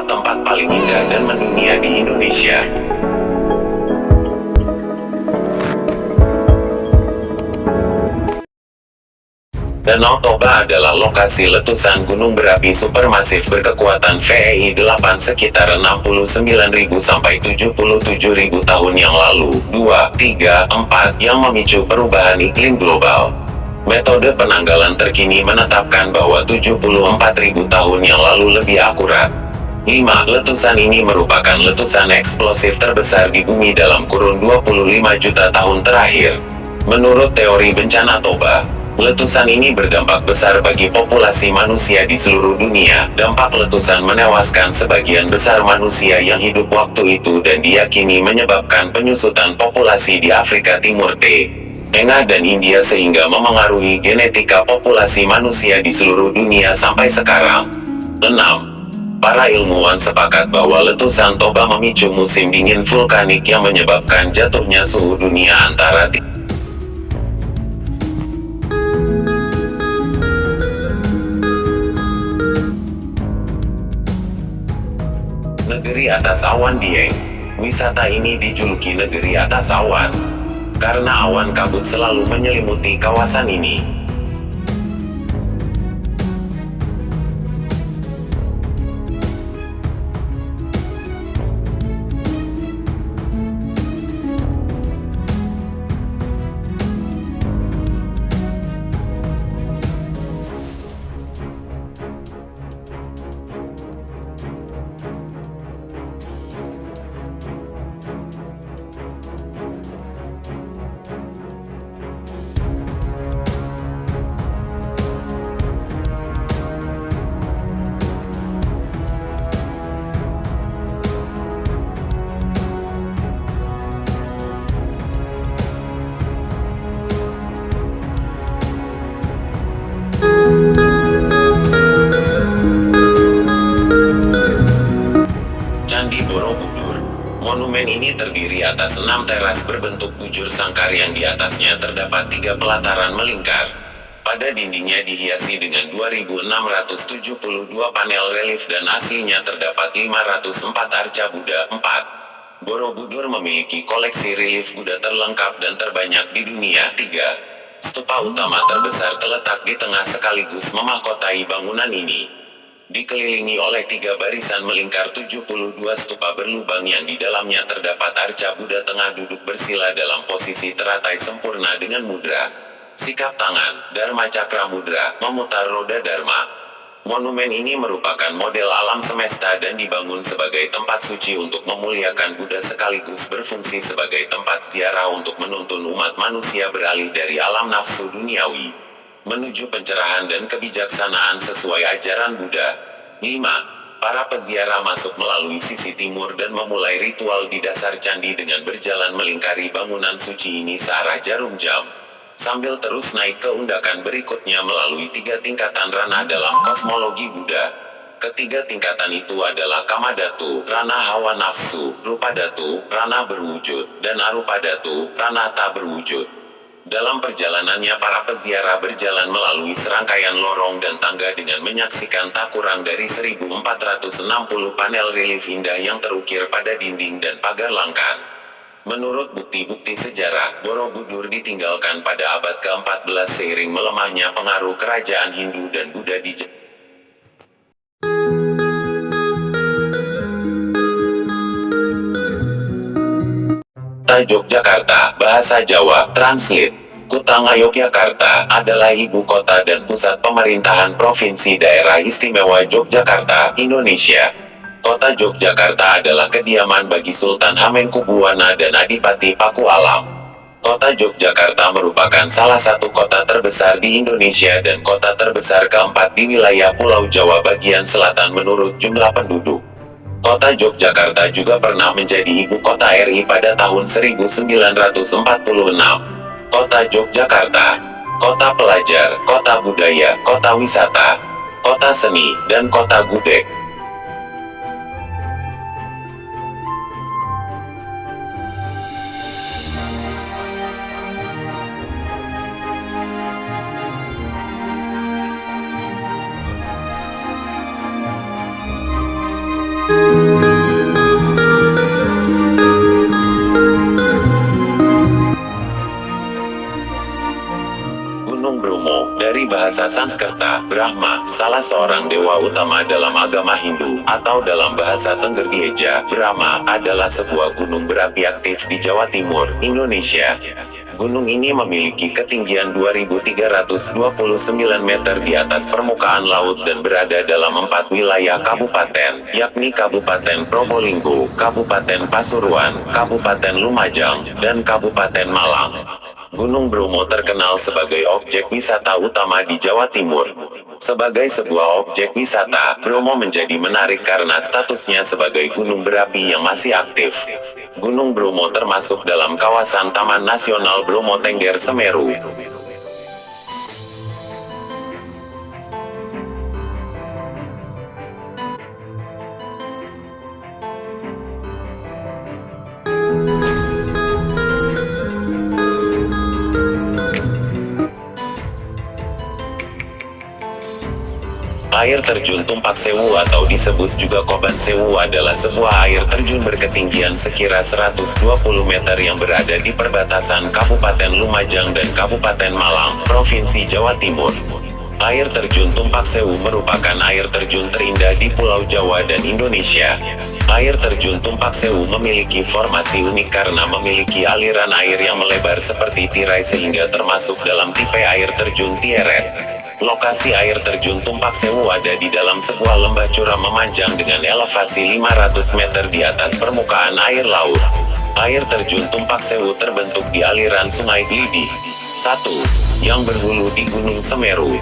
tempat paling indah dan mendunia di Indonesia. Danau Toba adalah lokasi letusan gunung berapi supermasif berkekuatan VEI 8 sekitar 69.000 sampai 77.000 tahun yang lalu. 2, 3, 4 yang memicu perubahan iklim global. Metode penanggalan terkini menetapkan bahwa 74.000 tahun yang lalu lebih akurat. 5. Letusan ini merupakan letusan eksplosif terbesar di bumi dalam kurun 25 juta tahun terakhir. Menurut teori bencana Toba, letusan ini berdampak besar bagi populasi manusia di seluruh dunia. Dampak letusan menewaskan sebagian besar manusia yang hidup waktu itu dan diyakini menyebabkan penyusutan populasi di Afrika Timur, Tengah dan India sehingga memengaruhi genetika populasi manusia di seluruh dunia sampai sekarang. 6. Para ilmuwan sepakat bahwa letusan Toba memicu musim dingin vulkanik yang menyebabkan jatuhnya suhu dunia antara Negeri Atas Awan Dieng. Wisata ini dijuluki Negeri Atas Awan karena awan kabut selalu menyelimuti kawasan ini. Candi Borobudur. Monumen ini terdiri atas 6 teras berbentuk bujur sangkar yang di atasnya terdapat 3 pelataran melingkar. Pada dindingnya dihiasi dengan 2.672 panel relief dan aslinya terdapat 504 arca Buddha. 4. Borobudur memiliki koleksi relief Buddha terlengkap dan terbanyak di dunia. 3. Stupa utama terbesar terletak di tengah sekaligus memahkotai bangunan ini. Dikelilingi oleh 3 barisan melingkar 72 stupa berlubang yang di dalamnya terdapat arca Buddha tengah duduk bersila dalam posisi teratai sempurna dengan mudra sikap tangan, Dharma Cakra Mudra, memutar roda Dharma. Monumen ini merupakan model alam semesta dan dibangun sebagai tempat suci untuk memuliakan Buddha sekaligus berfungsi sebagai tempat ziarah untuk menuntun umat manusia beralih dari alam nafsu duniawi menuju pencerahan dan kebijaksanaan sesuai ajaran Buddha. 5. Para peziarah masuk melalui sisi timur dan memulai ritual di dasar candi dengan berjalan melingkari bangunan suci ini searah jarum jam, sambil terus naik ke undakan berikutnya melalui 3 tingkatan ranah dalam kosmologi Buddha. Ketiga tingkatan itu adalah Kamadhatu, ranah hawa nafsu, Rupadhatu, ranah berwujud, dan Arupadhatu, ranah tak berwujud. Dalam perjalanannya para peziarah berjalan melalui serangkaian lorong dan tangga dengan menyaksikan tak kurang dari 1.460 panel relief indah yang terukir pada dinding dan pagar langkat. Menurut bukti-bukti sejarah, Borobudur ditinggalkan pada abad ke-14 seiring melemahnya pengaruh kerajaan Hindu dan Buddha di Kota Yogyakarta, bahasa Jawa, translate. Kota Ngayogyakarta adalah ibu kota dan pusat pemerintahan Provinsi Daerah Istimewa Yogyakarta, Indonesia. Kota Yogyakarta adalah kediaman bagi Sultan Hamengkubuwana dan Adipati Paku Alam. Kota Yogyakarta merupakan salah satu kota terbesar di Indonesia dan kota terbesar keempat di wilayah Pulau Jawa bagian selatan menurut jumlah penduduk. Kota Yogyakarta juga pernah menjadi ibu kota RI pada tahun 1946. Kota Yogyakarta, kota pelajar, kota budaya, kota wisata, kota seni, dan kota gudeg. bahasa Sanskerta, Brahma, salah seorang dewa utama dalam agama Hindu, atau dalam bahasa Tengger-Dieja, Brahma, adalah sebuah gunung berapi aktif di Jawa Timur, Indonesia. Gunung ini memiliki ketinggian 2.329 meter di atas permukaan laut dan berada dalam 4 wilayah kabupaten, yakni Kabupaten Probolinggo, Kabupaten Pasuruan, Kabupaten Lumajang, dan Kabupaten Malang. Gunung Bromo terkenal sebagai objek wisata utama di Jawa Timur. Sebagai sebuah objek wisata, Bromo menjadi menarik karena statusnya sebagai gunung berapi yang masih aktif. Gunung Bromo termasuk dalam kawasan Taman Nasional Bromo Tengger Semeru. Air terjun Tumpak Sewu atau disebut juga Koban Sewu adalah sebuah air terjun berketinggian sekira 120 meter yang berada di perbatasan Kabupaten Lumajang dan Kabupaten Malang, Provinsi Jawa Timur. Air terjun Tumpak Sewu merupakan air terjun terindah di Pulau Jawa dan Indonesia. Air terjun Tumpak Sewu memiliki formasi unik karena memiliki aliran air yang melebar seperti tirai sehingga termasuk dalam tipe air terjun Tieret. Lokasi air terjun Tumpak Sewu ada di dalam sebuah lembah curam memanjang dengan elevasi 500 meter di atas permukaan air laut. Air terjun Tumpak Sewu terbentuk di aliran Sungai Glidi 1, yang berhulu di Gunung Semeru.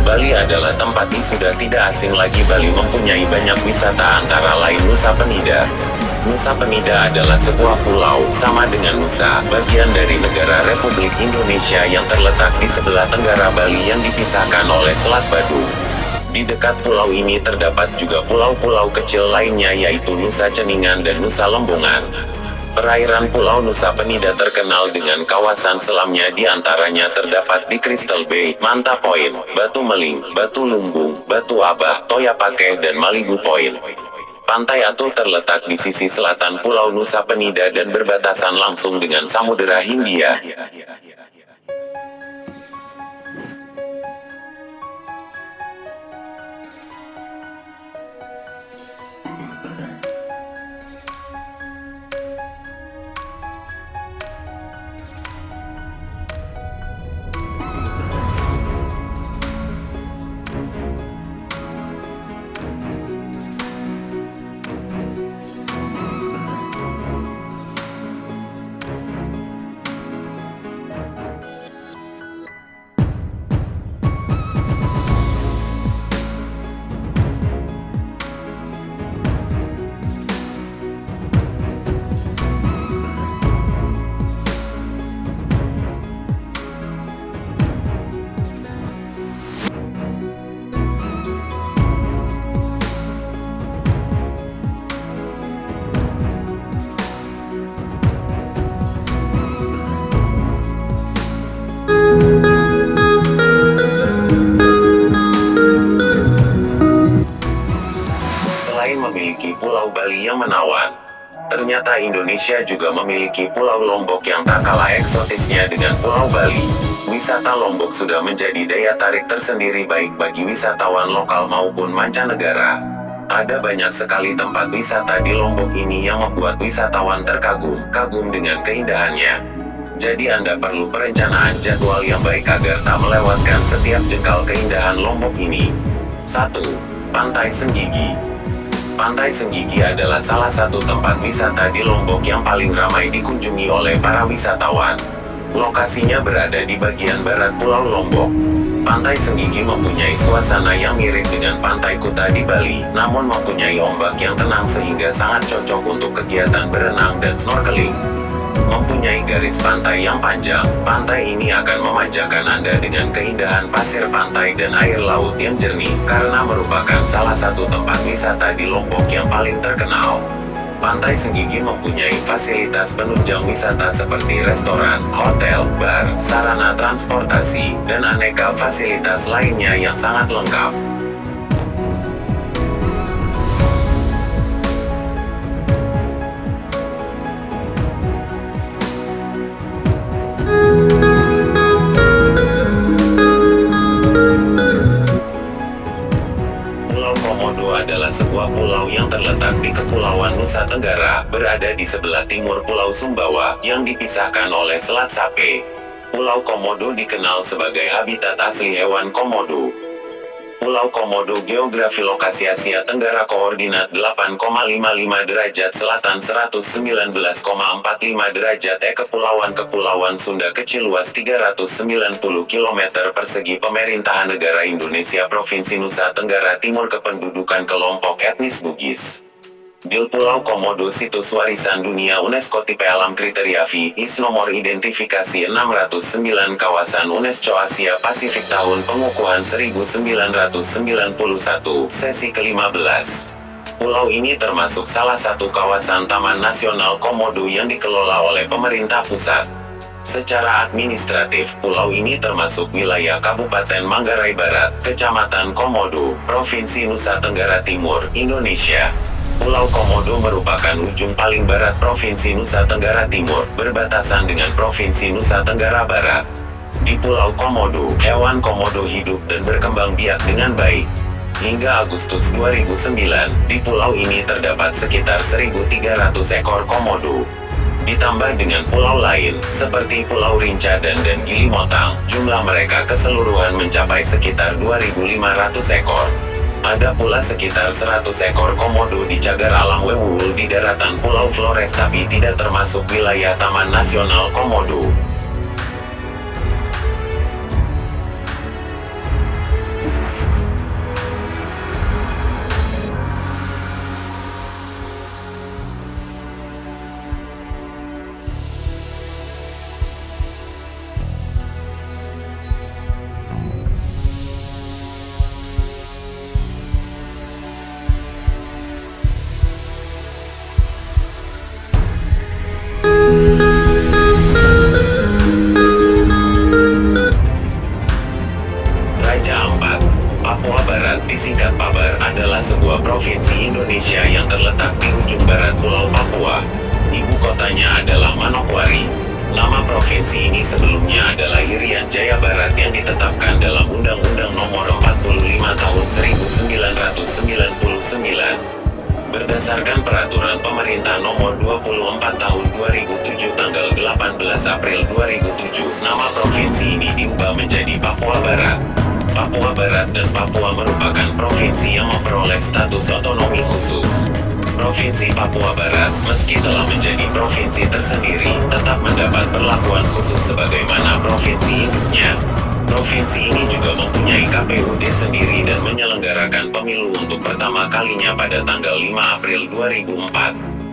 Bali adalah tempat yang sudah tidak asing lagi. Bali mempunyai banyak wisata antara lain Nusa Penida. Nusa Penida adalah sebuah pulau, sama dengan Nusa, bagian dari negara Republik Indonesia yang terletak di sebelah tenggara Bali yang dipisahkan oleh Selat Badung. Di dekat pulau ini terdapat juga pulau-pulau kecil lainnya yaitu Nusa Ceningan dan Nusa Lembongan. Perairan Pulau Nusa Penida terkenal dengan kawasan selamnya, di antaranya terdapat di Crystal Bay, Manta Point, Batu Meling, Batu Lumbung, Batu Abah, Toya Pake dan Malibu Point. Pantai Atu terletak di sisi selatan Pulau Nusa Penida dan berbatasan langsung dengan Samudera Hindia. Selain memiliki Pulau Bali yang menawan, ternyata Indonesia juga memiliki Pulau Lombok yang tak kalah eksotisnya dengan Pulau Bali. Wisata Lombok sudah menjadi daya tarik tersendiri baik bagi wisatawan lokal maupun mancanegara. Ada banyak sekali tempat wisata di Lombok ini yang membuat wisatawan terkagum-kagum dengan keindahannya. Jadi Anda perlu perencanaan jadwal yang baik agar tak melewatkan setiap jengkal keindahan Lombok ini. 1. Pantai Senggigi. Pantai Senggigi adalah salah satu tempat wisata di Lombok yang paling ramai dikunjungi oleh para wisatawan. Lokasinya berada di bagian barat Pulau Lombok. Pantai Senggigi mempunyai suasana yang mirip dengan Pantai Kuta di Bali, namun mempunyai ombak yang tenang sehingga sangat cocok untuk kegiatan berenang dan snorkeling. Mempunyai garis pantai yang panjang, pantai ini akan memanjakan Anda dengan keindahan pasir pantai dan air laut yang jernih, karena merupakan salah satu tempat wisata di Lombok yang paling terkenal. Pantai Senggigi mempunyai fasilitas penunjang wisata seperti restoran, hotel, bar, sarana transportasi, dan aneka fasilitas lainnya yang sangat lengkap. Pulau Komodo adalah sebuah pulau yang terletak di Kepulauan Nusa Tenggara, berada di sebelah timur Pulau Sumbawa, yang dipisahkan oleh Selat Sape. Pulau Komodo dikenal sebagai habitat asli hewan komodo. Pulau Komodo geografi lokasi Asia Tenggara koordinat 8,55 derajat selatan 119,45 derajat Kepulauan Sunda kecil luas 390 km persegi Pemerintahan Negara Indonesia Provinsi Nusa Tenggara Timur Kependudukan kelompok etnis Bugis. Bil Pulau Komodo Situs Warisan Dunia UNESCO Tipe Alam Kriteria VIS Nomor Identifikasi 609 Kawasan UNESCO Asia Pasifik Tahun Pengukuhan 1991 Sesi ke-15. Pulau ini termasuk salah satu kawasan Taman Nasional Komodo yang dikelola oleh pemerintah pusat. Secara administratif, pulau ini termasuk wilayah Kabupaten Manggarai Barat, Kecamatan Komodo, Provinsi Nusa Tenggara Timur, Indonesia. Pulau Komodo merupakan ujung paling barat Provinsi Nusa Tenggara Timur, berbatasan dengan Provinsi Nusa Tenggara Barat. Di Pulau Komodo, hewan komodo hidup dan berkembang biak dengan baik. Hingga Agustus 2009, di pulau ini terdapat sekitar 1.300 ekor komodo. Ditambah dengan pulau lain, seperti Pulau Rinca dan Gili Motang, jumlah mereka keseluruhan mencapai sekitar 2.500 ekor. Ada pula sekitar 100 ekor komodo di cagar alam Wewuwul di daratan Pulau Flores tapi tidak termasuk wilayah Taman Nasional Komodo. Raja Ampat. Papua Barat disingkat Pabar adalah sebuah provinsi Indonesia yang terletak di ujung barat Pulau Papua. Ibu kotanya adalah Manokwari. Nama provinsi ini sebelumnya adalah Irian Jaya Barat yang ditetapkan dalam Undang-Undang Nomor 45 Tahun 1999. Berdasarkan Peraturan Pemerintah Nomor 24 Tahun 2007 tanggal 18 April 2007, nama provinsi ini diubah menjadi Papua Barat. Papua Barat dan Papua merupakan provinsi yang memperoleh status otonomi khusus. Provinsi Papua Barat, meski telah menjadi provinsi tersendiri, tetap mendapat perlakuan khusus sebagaimana provinsi induknya. Provinsi ini juga mempunyai KPUD sendiri dan menyelenggarakan pemilu untuk pertama kalinya pada tanggal 5 April 2004.